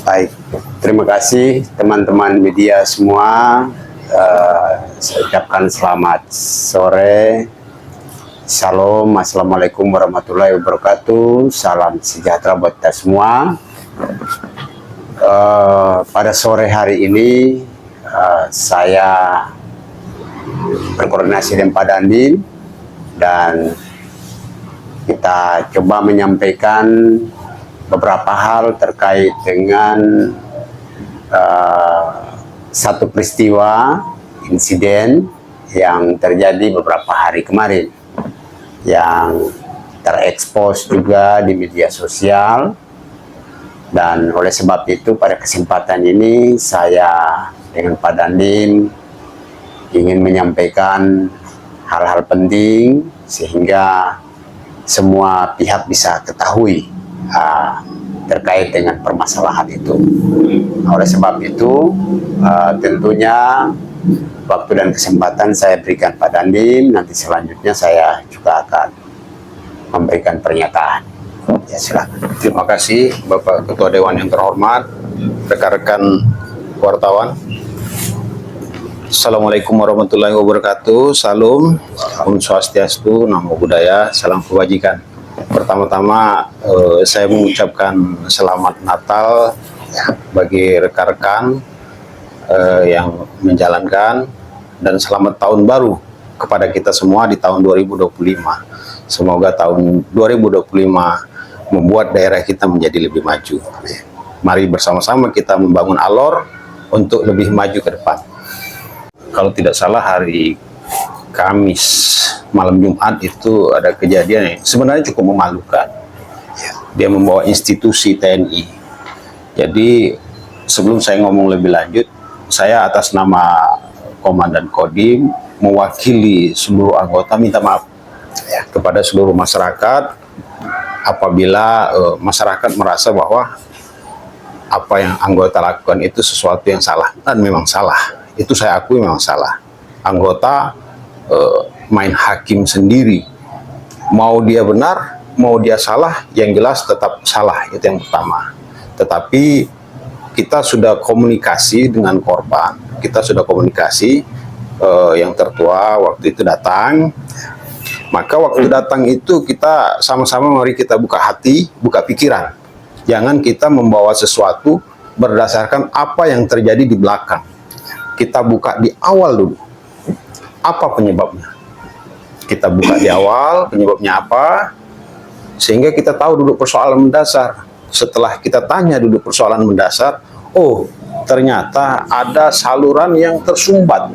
Baik, terima kasih teman-teman media semua. Saya ucapkan selamat sore. Shalom, assalamualaikum warahmatullahi wabarakatuh. Salam sejahtera buat kita semua. Pada sore hari ini saya berkoordinasi dengan Pak Dandim dan kita coba menyampaikan beberapa hal terkait dengan satu peristiwa insiden yang terjadi beberapa hari kemarin yang terekspos juga di media sosial. Dan oleh sebab itu pada kesempatan ini saya dengan Pak Dandim ingin menyampaikan hal-hal penting sehingga semua pihak bisa ketahui terkait dengan permasalahan itu. Oleh sebab itu tentunya waktu dan kesempatan saya berikan Pak Dandim, nanti selanjutnya saya juga akan memberikan pernyataan. Ya, silakan. Terima kasih Bapak Ketua Dewan yang terhormat, rekan-rekan wartawan. Assalamualaikum warahmatullahi wabarakatuh. Salam, Om Swastiastu, Namo Buddhaya, salam kebajikan. Pertama-tama saya mengucapkan selamat Natal bagi rekan-rekan yang menjalankan, dan selamat tahun baru kepada kita semua di tahun 2025. Semoga tahun 2025 membuat daerah kita menjadi lebih maju. Mari bersama-sama kita membangun alor untuk lebih maju ke depan. Kalau tidak salah hari Kamis malam Jumat itu ada kejadian yang sebenarnya cukup memalukan. Dia membawa institusi TNI. Jadi sebelum saya ngomong lebih lanjut, saya atas nama Komandan Kodim mewakili seluruh anggota minta maaf kepada seluruh masyarakat apabila masyarakat merasa bahwa apa yang anggota lakukan itu sesuatu yang salah, dan memang salah. Itu saya akui memang salah. Anggota main hakim sendiri, mau dia benar mau dia salah, yang jelas tetap salah, itu yang pertama. Tetapi kita sudah komunikasi dengan korban, kita sudah komunikasi, yang tertua waktu itu datang, maka waktu datang itu kita sama-sama mari kita buka hati, buka pikiran, jangan kita membawa sesuatu berdasarkan apa yang terjadi di belakang. Kita buka di awal dulu, apa penyebabnya. Kita buka di awal, penyebabnya apa, sehingga kita tahu duduk persoalan mendasar. Setelah kita tanya duduk persoalan mendasar, oh ternyata ada saluran yang tersumbat.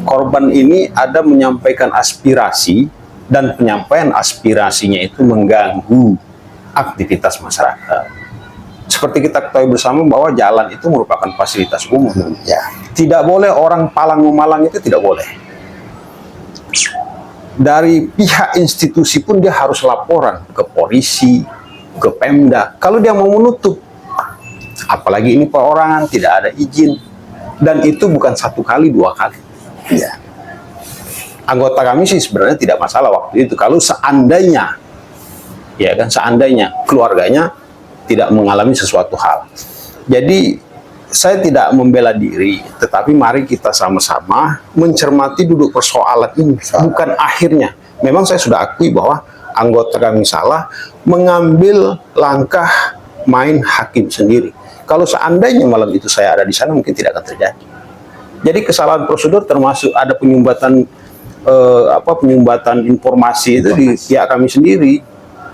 Korban ini ada menyampaikan aspirasi, dan penyampaian aspirasinya itu mengganggu aktivitas masyarakat. Seperti kita ketahui bersama bahwa jalan itu merupakan fasilitas umum. Tidak boleh orang palang memalang, itu tidak boleh. Dari pihak institusi pun dia harus laporan ke polisi, ke Pemda, kalau dia mau menutup. Apalagi ini perorangan, tidak ada izin. Dan itu bukan satu kali, dua kali. Anggota kami sih sebenarnya tidak masalah waktu itu, kalau seandainya, ya kan, seandainya keluarganya tidak mengalami sesuatu hal. Jadi saya tidak membela diri, tetapi mari kita sama-sama mencermati duduk persoalan ini, bukan akhirnya. Memang saya sudah akui bahwa anggota kami salah mengambil langkah main hakim sendiri. Kalau seandainya malam itu saya ada di sana, mungkin tidak akan terjadi. Jadi kesalahan prosedur termasuk ada penyumbatan penyumbatan informasi itu di pihak kami sendiri.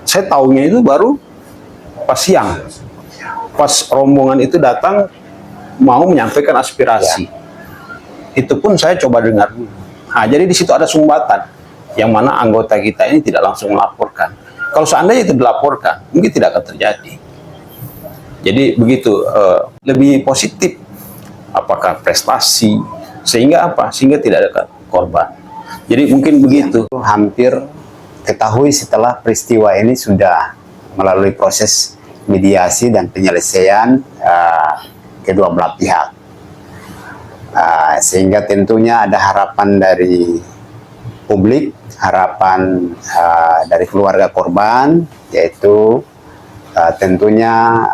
Saya tahunya itu baru pas siang, pas rombongan itu datang mau menyampaikan aspirasi. Itu pun saya coba dengar dulu. Nah, jadi di situ ada sumbatan yang mana anggota kita ini tidak langsung melaporkan. Kalau seandainya itu dilaporkan, mungkin tidak akan terjadi. Jadi begitu, lebih positif. Apakah prestasi, sehingga apa? Sehingga tidak ada korban. Jadi mungkin begitu. Hampir ketahui setelah peristiwa ini sudah melalui proses mediasi dan penyelesaian kedua belah pihak. Sehingga tentunya ada harapan dari publik, harapan dari keluarga korban, yaitu tentunya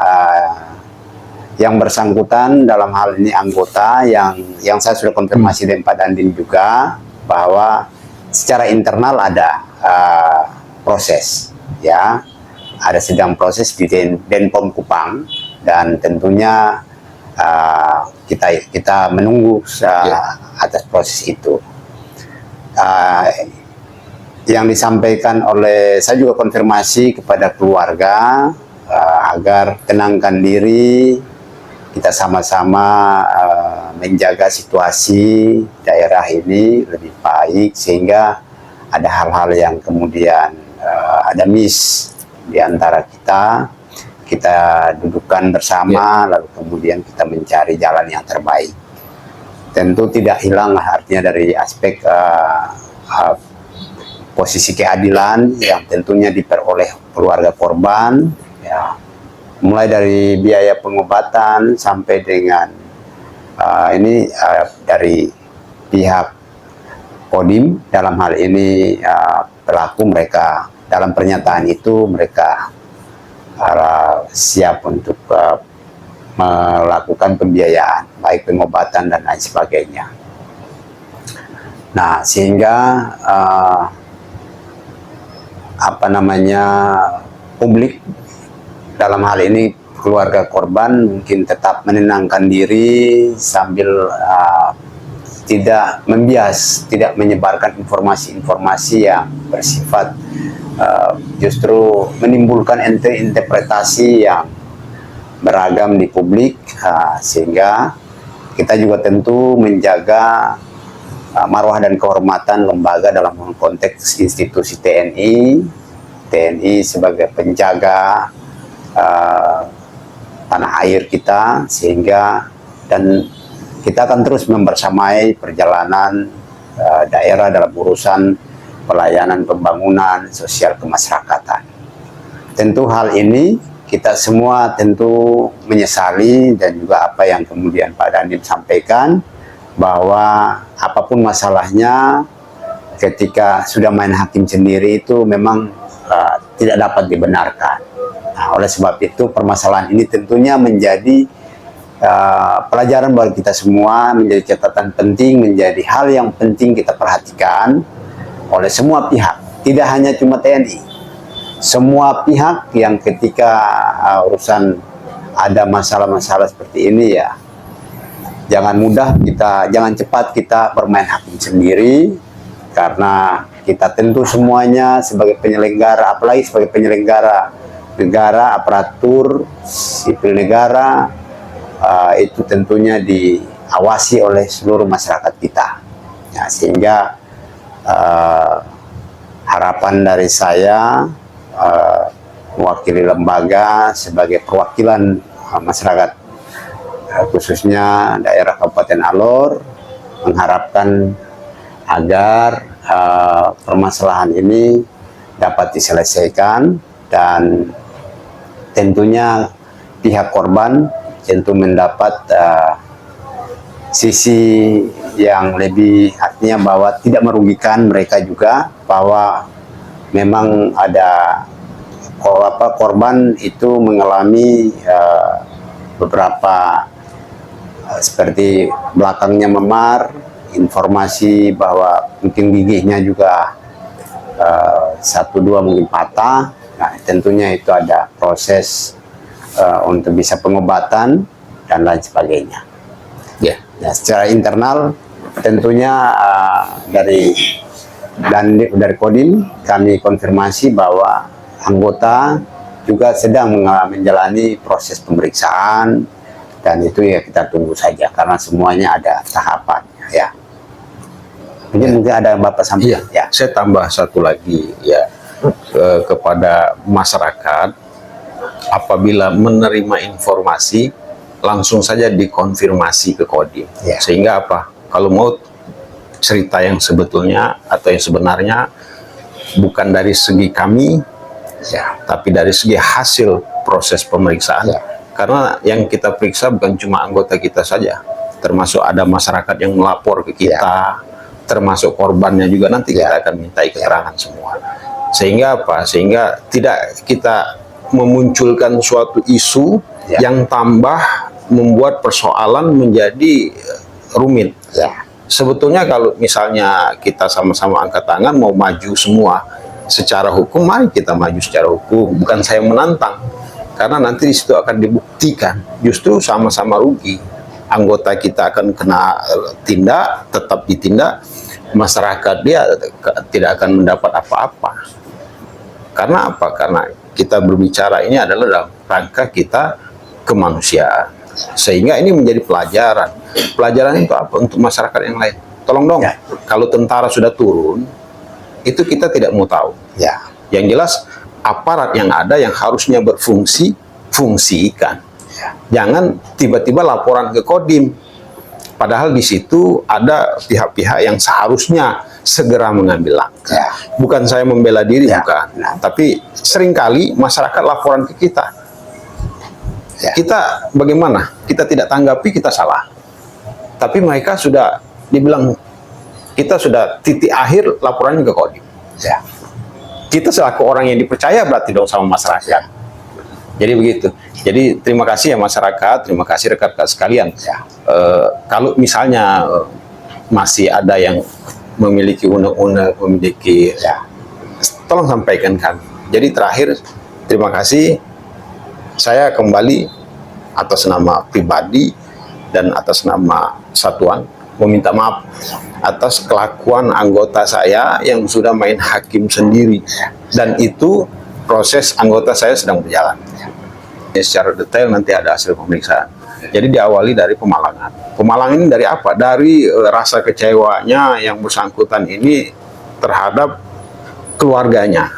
yang bersangkutan dalam hal ini anggota yang saya sudah konfirmasi dengan Pak Dandim juga bahwa secara internal ada proses, ya, ada sedang proses di Denpom Kupang, dan tentunya kita menunggu atas proses itu. Yang disampaikan oleh saya juga konfirmasi kepada keluarga agar tenangkan diri, kita sama-sama menjaga situasi daerah ini lebih baik, sehingga ada hal-hal yang kemudian ada miss di antara kita dudukkan bersama, lalu kemudian kita mencari jalan yang terbaik. Tentu tidak hilang artinya dari aspek posisi keadilan yang tentunya diperoleh keluarga korban, ya, mulai dari biaya pengobatan sampai dengan dari pihak Kodim. Dalam hal ini pelaku, mereka dalam pernyataan itu mereka siap untuk melakukan pembiayaan baik pengobatan dan lain sebagainya. Nah, sehingga publik dalam hal ini keluarga korban mungkin tetap menenangkan diri sambil tidak membias, tidak menyebarkan informasi-informasi yang bersifat justru menimbulkan interpretasi yang beragam di publik, sehingga kita juga tentu menjaga marwah dan kehormatan lembaga dalam konteks institusi TNI sebagai penjaga tanah air kita, sehingga dan kita akan terus membersamai perjalanan daerah dalam urusan pelayanan pembangunan sosial kemasyarakatan. Tentu hal ini kita semua tentu menyesali, dan juga apa yang kemudian Pak Dandim sampaikan, bahwa apapun masalahnya ketika sudah main hakim sendiri itu memang tidak dapat dibenarkan. Nah, oleh sebab itu permasalahan ini tentunya menjadi pelajaran bagi kita semua, menjadi catatan penting, menjadi hal yang penting kita perhatikan oleh semua pihak, tidak hanya cuma TNI. Semua pihak yang ketika urusan ada masalah-masalah seperti ini, ya, jangan cepat kita bermain hakim sendiri, karena kita tentu semuanya sebagai penyelenggara, apalagi sebagai penyelenggara negara, aparatur sipil negara, itu tentunya diawasi oleh seluruh masyarakat kita, ya, sehingga harapan dari saya mewakili lembaga sebagai perwakilan masyarakat khususnya daerah Kabupaten Alor, mengharapkan agar permasalahan ini dapat diselesaikan, dan tentunya pihak korban tentu mendapat sisi yang lebih, artinya bahwa tidak merugikan mereka juga, bahwa memang ada korban itu mengalami beberapa seperti belakangnya memar, informasi bahwa mungkin gigihnya juga 1-2 mungkin patah. Nah, tentunya itu ada proses untuk bisa pengobatan dan lain sebagainya. Ya. Nah, secara internal tentunya dari Kodim kami konfirmasi bahwa anggota juga sedang menjalani proses pemeriksaan, dan itu ya kita tunggu saja karena semuanya ada tahapannya, ya. Mungkin ada Bapak sampaikan. Iya, ya. Saya tambah satu lagi, ya, kepada masyarakat, apabila menerima informasi langsung saja dikonfirmasi ke Kodim, ya. Sehingga apa? Kalau mau cerita yang sebetulnya atau yang sebenarnya bukan dari segi kami, ya, tapi dari segi hasil proses pemeriksaan, ya. Karena yang kita periksa bukan cuma anggota kita saja, termasuk ada masyarakat yang melapor ke kita, ya. Termasuk korbannya juga nanti, ya. Kita akan minta keterangan, ya. Semua. Sehingga apa? Sehingga tidak kita memunculkan suatu isu, ya. Yang tambah membuat persoalan menjadi rumit. Ya. Sebetulnya kalau misalnya kita sama-sama angkat tangan mau maju semua secara hukum, mari kita maju secara hukum. Bukan saya menantang, karena nanti di situ akan dibuktikan justru sama-sama rugi. Anggota kita akan kena tindak, tetap ditindak, masyarakat dia tidak akan mendapat apa-apa. Karena apa? Karena kita berbicara ini adalah dalam rangka kita kemanusiaan. Sehingga ini menjadi pelajaran. Pelajaran itu apa? Untuk masyarakat yang lain. Tolong dong, Ya. kalau tentara sudah turun, itu kita tidak mau tahu. Ya. Yang jelas, aparat yang ada yang harusnya berfungsi, fungsikan. Jangan tiba-tiba laporan ke Kodim. Padahal di situ ada pihak-pihak yang seharusnya segera mengambil langkah. Ya. Bukan saya membela diri, Ya. bukan. Nah. Tapi seringkali masyarakat laporan ke kita. Ya. Kita bagaimana? Kita tidak tanggapi, kita salah. Tapi mereka sudah dibilang, kita sudah titik akhir laporannya ke Kodim. Ya. Kita selaku orang yang dipercaya berarti dong sama masyarakat. Jadi begitu. Jadi terima kasih ya masyarakat, terima kasih rekan-rekan sekalian. Ya. Kalau misalnya masih ada yang memiliki unek-unek, memiliki, Ya. tolong sampaikan kan. Jadi terakhir, terima kasih. Saya kembali atas nama pribadi dan atas nama satuan meminta maaf atas kelakuan anggota saya yang sudah main hakim sendiri, dan itu proses anggota saya sedang berjalan. Secara detail nanti ada hasil pemeriksaan. Jadi diawali dari pemalangan. Pemalangan ini dari apa? Dari rasa kecewanya yang bersangkutan ini terhadap keluarganya,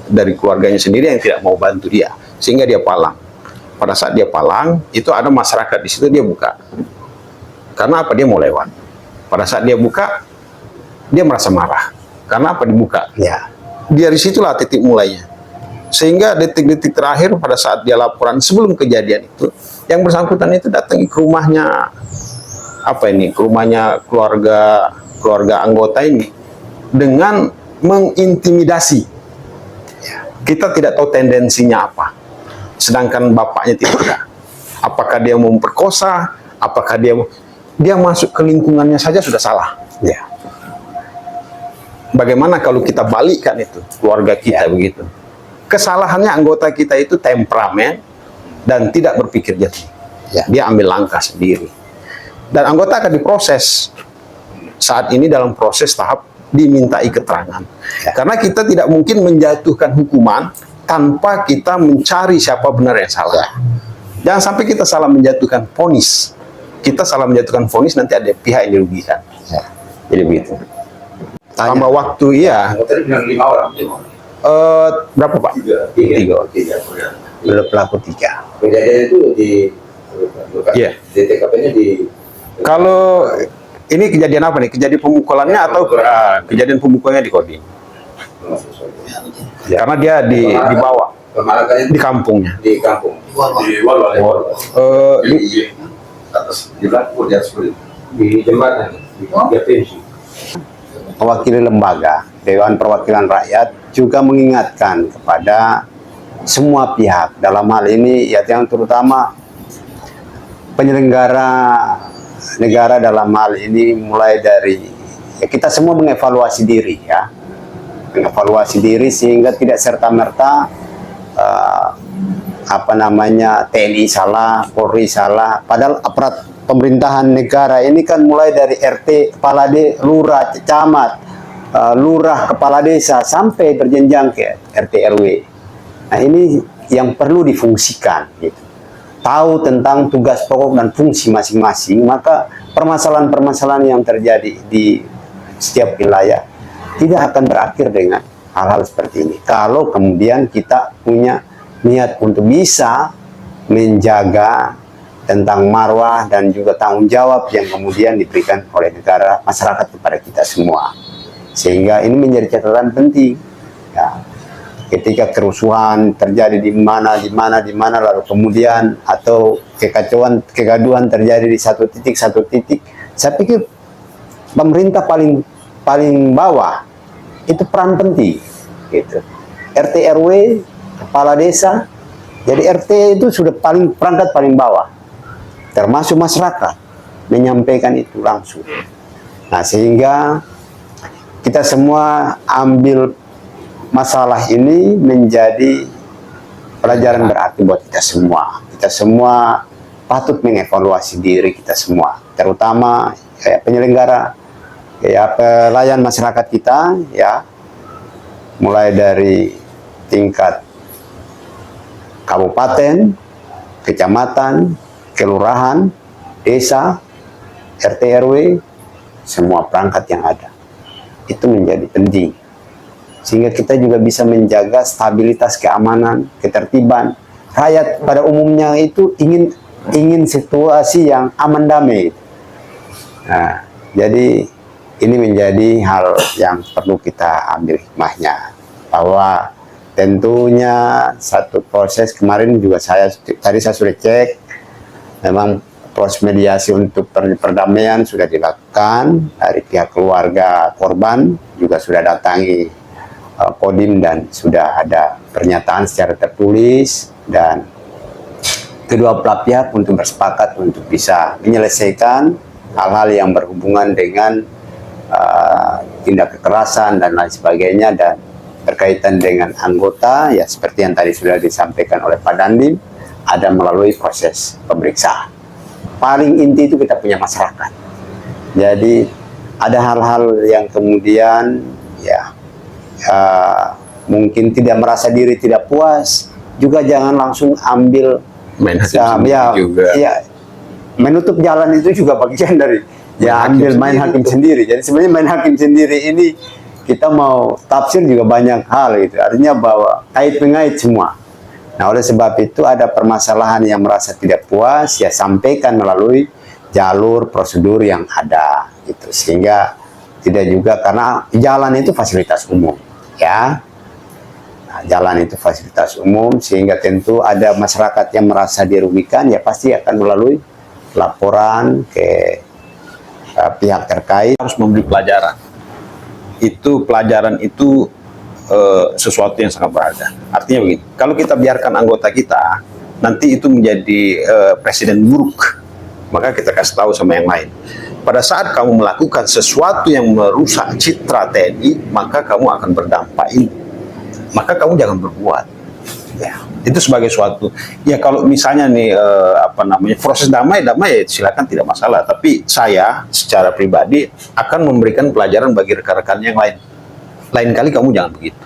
dari keluarganya sendiri yang tidak mau bantu dia, sehingga dia palang. Pada saat dia palang, itu ada masyarakat di situ, dia buka. Karena apa? Dia mau lewat. Pada saat dia buka, dia merasa marah. Karena apa dibuka? Ya. Dari situlah titik mulainya. Sehingga detik-detik terakhir pada saat dia laporan sebelum kejadian itu, yang bersangkutan itu datang ke rumahnya, ke rumahnya keluarga anggota ini dengan mengintimidasi. Kita tidak tahu tendensinya apa. Sedangkan bapaknya tidak ada. Apakah dia mau memperkosa? Apakah dia masuk ke lingkungannya saja sudah salah. Ya. Bagaimana kalau kita balikkan itu keluarga kita begitu? Kesalahannya anggota kita itu temperamen dan tidak berpikir jernih. Ya. Dia ambil langkah sendiri. Dan anggota akan diproses. Saat ini dalam proses tahap dimintai keterangan. Ya. Karena kita tidak mungkin menjatuhkan hukuman tanpa kita mencari siapa benar yang salah. Ya. Jangan sampai kita salah menjatuhkan vonis. Kita salah menjatuhkan vonis, nanti ada pihak yang dirugikan. Ya. Jadi begitu. Tanya. Tambah waktu, iya. Tadi bilang 5 orang. Berapa Pak? Tiga. Belum pelaku 3. Kejadian itu di Iya. di TKP-nya di Kalau ini kejadian apa nih? Kejadian pemukulannya atau kejadian pemukulannya di Kodim? Karena dia dibawa Pemalangannya di kampungnya. di kampung. Di Walwal. Di- Atas di belakang di atas di jembatan di Jatinsi. Mewakili lembaga Dewan Perwakilan Rakyat juga mengingatkan kepada semua pihak, dalam hal ini ya yang terutama penyelenggara negara, dalam hal ini mulai dari ya kita semua mengevaluasi diri ya, mengevaluasi diri sehingga tidak serta-merta TNI salah, Polri salah, padahal aparat pemerintahan negara ini kan mulai dari RT, kepala lurah, camat, lurah, kepala desa sampai berjenjang ke RT RW. Nah, ini yang perlu difungsikan gitu. Tahu tentang tugas pokok dan fungsi masing-masing, maka permasalahan-permasalahan yang terjadi di setiap wilayah tidak akan berakhir dengan hal-hal seperti ini. Kalau kemudian kita punya niat untuk bisa menjaga tentang marwah dan juga tanggung jawab yang kemudian diberikan oleh negara, masyarakat kepada kita semua. Sehingga ini menjadi catatan penting. Ya. Ketika kerusuhan terjadi di mana, lalu kemudian atau kekacauan, kegaduhan terjadi di satu titik, saya pikir pemerintah paling bawah itu peran penting, gitu. RT RW, kepala desa, jadi RT itu sudah perangkat paling bawah. termasuk masyarakat, menyampaikan itu langsung. Nah, sehingga kita semua ambil masalah ini menjadi pelajaran berarti buat kita semua. Kita semua patut mengevaluasi diri kita semua, terutama penyelenggara, pelayan masyarakat kita, ya, mulai dari tingkat kabupaten, kecamatan, kelurahan, desa, RT RW, semua perangkat yang ada. Itu menjadi penting. Sehingga kita juga bisa menjaga stabilitas keamanan, ketertiban. Rakyat pada umumnya itu ingin situasi yang aman damai. Nah, jadi ini menjadi hal yang perlu kita ambil hikmahnya. Bahwa tentunya satu proses kemarin juga tadi saya sudah cek, memang proses mediasi untuk perdamaian sudah dilakukan dari pihak keluarga korban, juga sudah datangi Kodim dan sudah ada pernyataan secara tertulis, dan kedua belah pihak untuk bersepakat untuk bisa menyelesaikan hal-hal yang berhubungan dengan tindak kekerasan dan lain sebagainya, dan berkaitan dengan anggota, ya seperti yang tadi sudah disampaikan oleh Pak Dandim, ada melalui proses pemeriksaan. Paling inti itu kita punya masyarakat. Jadi ada hal-hal yang kemudian mungkin tidak merasa diri tidak puas, juga jangan langsung ambil main hakim juga. Ya, menutup jalan itu juga bagian dari ambil main hakim sendiri. Jadi sebenarnya main hakim sendiri ini kita mau tafsir juga banyak hal gitu. Artinya bahwa kait mengait semua. Nah, oleh sebab itu ada permasalahan yang merasa tidak puas, ya sampaikan melalui jalur prosedur yang ada gitu. Sehingga tidak juga, karena jalan itu fasilitas umum, ya. Nah, jalan itu fasilitas umum, sehingga tentu ada masyarakat yang merasa dirugikan, ya pasti akan melalui laporan ke pihak terkait. Harus memberi pelajaran. Itu pelajaran itu sesuatu yang sangat berharga. Artinya begini, kalau kita biarkan anggota kita nanti itu menjadi presiden buruk, maka kita kasih tahu sama yang lain. Pada saat kamu melakukan sesuatu yang merusak citra TNI, maka kamu akan berdampak ini. Maka kamu jangan berbuat. Ya, itu sebagai suatu. Ya kalau misalnya nih proses damai silakan, tidak masalah. Tapi saya secara pribadi akan memberikan pelajaran bagi rekan-rekan yang lain. Lain kali kamu jangan begitu.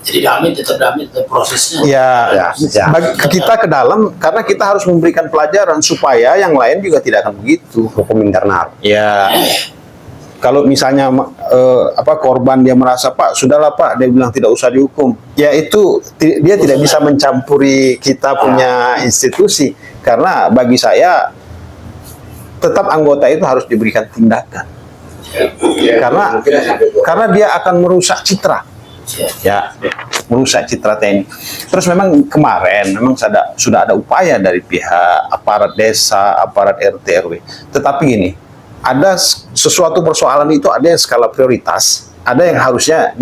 Jadi damai tetap prosesnya. Ya. Bagi kita ke dalam, karena kita harus memberikan pelajaran supaya yang lain juga tidak akan begitu. Hukum internal. Ya. Kalau misalnya korban dia merasa, Pak, sudahlah Pak, dia bilang tidak usah dihukum. Ya itu dia tidak bisa mencampuri kita punya institusi, karena bagi saya tetap anggota itu harus diberikan tindakan. Karena dia akan merusak citra. Ya, merusak citra TNI. Terus memang kemarin sudah ada upaya dari pihak aparat desa, aparat RT RW. Tetapi gini, ada sesuatu persoalan itu ada yang skala prioritas, ada yang harusnya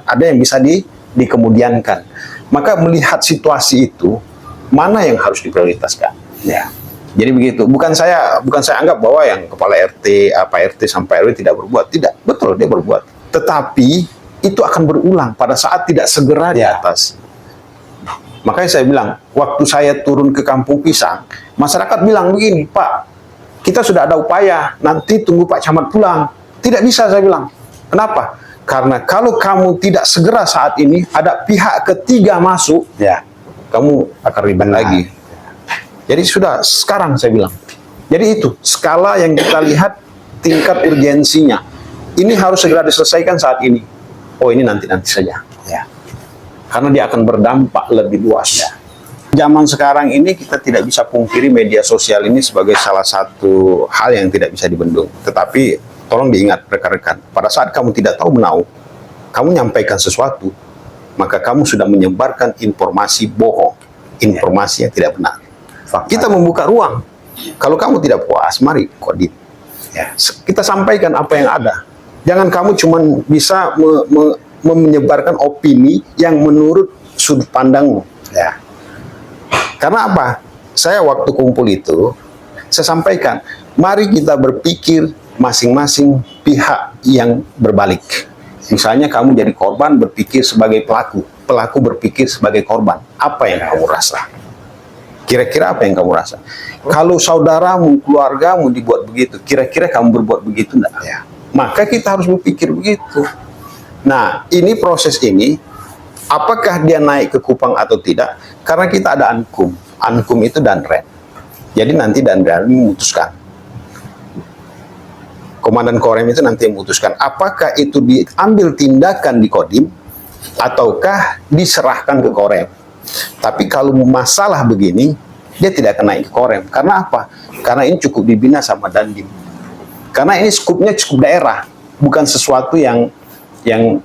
ada yang bisa dikemudiankan. Maka melihat situasi itu, mana yang harus diprioritaskan? Ya. Jadi begitu. Bukan saya anggap bahwa yang kepala RT sampai RW tidak berbuat. Tidak, betul dia berbuat. Tetapi itu akan berulang pada saat tidak segera di atas. Makanya saya bilang, waktu saya turun ke Kampung Pisang, masyarakat bilang begini, Pak, kita sudah ada upaya, nanti tunggu Pak Camat pulang. Tidak bisa, saya bilang. Kenapa? Karena kalau kamu tidak segera saat ini, ada pihak ketiga masuk, kamu akan ribet lagi. Jadi sudah sekarang saya bilang. Jadi itu skala yang kita lihat tingkat urgensinya. Ini harus segera diselesaikan saat ini. Oh ini nanti saja. Ya. Karena dia akan berdampak lebih luas. Ya. Zaman sekarang ini kita tidak bisa pungkiri media sosial ini sebagai salah satu hal yang tidak bisa dibendung. Tetapi tolong diingat rekan-rekan, pada saat kamu tidak tahu menahu, kamu nyampaikan sesuatu, maka kamu sudah menyebarkan informasi bohong, informasi yang tidak benar. Kita membuka ruang. Kalau kamu tidak puas, mari Kodim. Ya. Kita sampaikan apa yang ada. Jangan kamu cuma bisa menyebarkan opini yang menurut sudut pandangmu. Ya. Karena apa? Saya waktu kumpul itu, saya sampaikan, mari kita berpikir masing-masing pihak yang berbalik. Misalnya kamu jadi korban berpikir sebagai pelaku, pelaku berpikir sebagai korban. Apa yang kamu rasa? Kira-kira apa yang kamu rasa? Kalau saudaramu, keluargamu dibuat begitu, kira-kira kamu berbuat begitu enggak? Ya. Maka kita harus berpikir begitu. Nah, ini proses ini, apakah dia naik ke Kupang atau tidak? Karena kita ada Ankum. Ankum itu Danrem. Jadi nanti Danrem memutuskan. Komandan Korem itu nanti memutuskan apakah itu diambil tindakan di Kodim ataukah diserahkan ke Korem. Tapi kalau masalah begini, dia tidak akan naik ke Korem. Karena apa? Karena ini cukup dibina sama Dandim. Karena ini skupnya cukup daerah, bukan sesuatu yang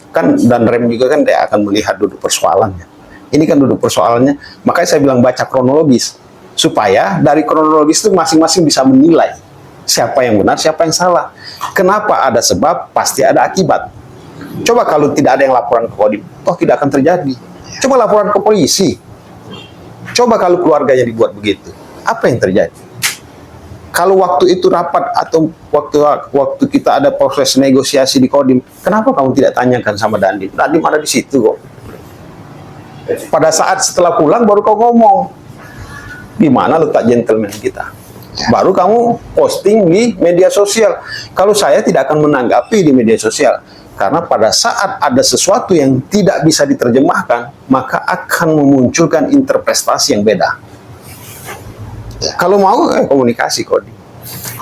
kan Danrem juga kan dia akan melihat duduk persoalannya. Ini kan duduk persoalannya, makanya saya bilang baca kronologis. Supaya dari kronologis itu masing-masing bisa menilai siapa yang benar, siapa yang salah. Kenapa ada sebab, pasti ada akibat. Coba kalau tidak ada yang laporan ke Kodim, toh tidak akan terjadi. Coba laporan ke polisi. Coba kalau keluarganya dibuat begitu, apa yang terjadi? Kalau waktu itu rapat atau waktu kita ada proses negosiasi di Kodim, kenapa kamu tidak tanyakan sama Dandim? Dandim ada di situ kok. Pada saat setelah pulang baru kau ngomong, di mana letak gentleman kita? Baru kamu posting di media sosial. Kalau saya tidak akan menanggapi di media sosial, karena pada saat ada sesuatu yang tidak bisa diterjemahkan, maka akan memunculkan interpretasi yang beda. Kalau mau komunikasi Kodim.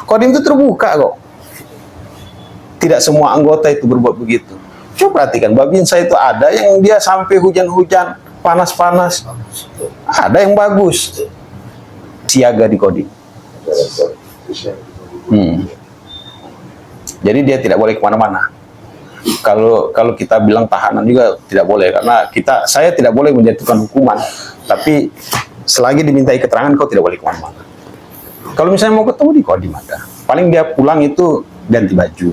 Kodim itu terbuka kok. Tidak semua anggota itu berbuat begitu. Coba perhatikan, Babinsa itu ada yang dia sampai hujan-hujan, panas-panas. Ada yang bagus. Siaga di Kodim. Jadi dia tidak boleh kemana-mana. Kalau kita bilang tahanan juga tidak boleh, karena saya tidak boleh menjatuhkan hukuman, tapi selagi dimintai keterangan kau tidak boleh kemana-mana. Kalau misalnya mau ketemu di Kodim ada, paling dia pulang itu ganti baju,